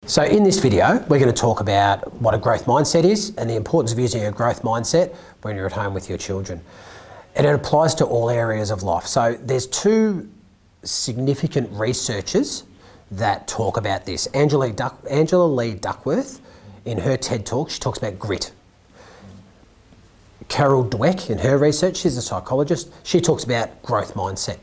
So in this video, we're going to talk about what a growth mindset is and the importance of using a growth mindset when you're at home with your children. And it applies to all areas of life. So there's two significant researchers that talk about this. Angela Lee Duckworth, in her TED Talk, she talks about grit. Carol Dweck, in her research, she's a psychologist, she talks about growth mindset.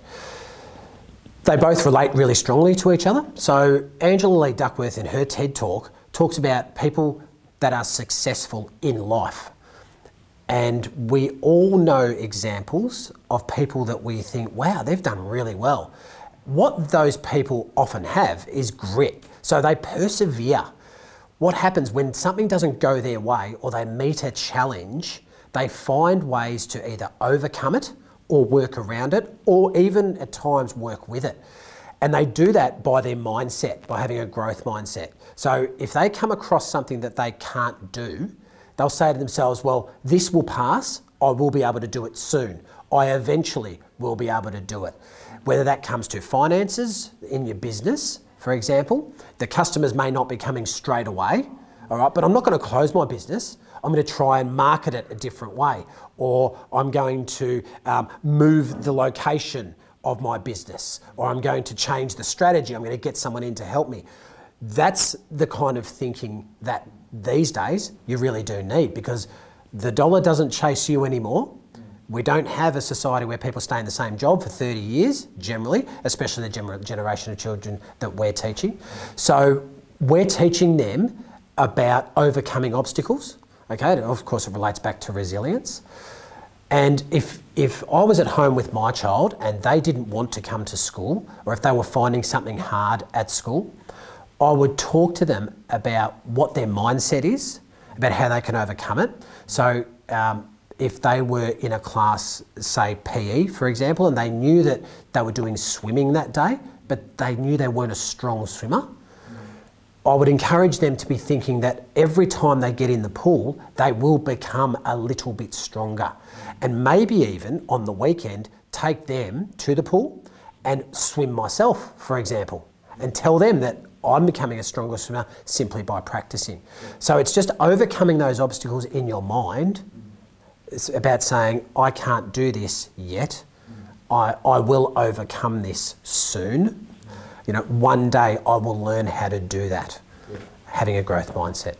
They both relate really strongly to each other. So Angela Lee Duckworth in her TED Talk talks about people that are successful in life. And we all know examples of people that we think, wow, they've done really well. What those people often have is grit. So they persevere. What happens when something doesn't go their way or they meet a challenge, they find ways to either overcome it or work around it, or even at times work with it. And they do that by their mindset, by having a growth mindset. So if they come across something that they can't do, they'll say to themselves, well, this will pass, I will be able to do it soon. I eventually will be able to do it. Whether that comes to finances in your business, for example, the customers may not be coming straight away, all right, but I'm not going to close my business. I'm going to try and market it a different way, or I'm going to move the location of my business, or I'm going to change the strategy. I'm going to get someone in to help me. That's the kind of thinking that these days you really do need, because the dollar doesn't chase you anymore. We don't have a society where people stay in the same job for 30 years, generally, especially the generation of children that we're teaching. So we're teaching them about overcoming obstacles. Okay, of course it relates back to resilience. And if I was at home with my child and they didn't want to come to school, or if they were finding something hard at school, I would talk to them about what their mindset is, about how they can overcome it. So if they were in a class, say PE, for example, and they knew that they were doing swimming that day, but they knew they weren't a strong swimmer, I would encourage them to be thinking that every time they get in the pool, they will become a little bit stronger. And maybe even on the weekend, take them to the pool and swim myself, for example, and tell them that I'm becoming a stronger swimmer simply by practicing. So it's just overcoming those obstacles in your mind. It's about saying, I can't do this yet. I will overcome this soon. You know, one day I will learn how to do that, having a growth mindset.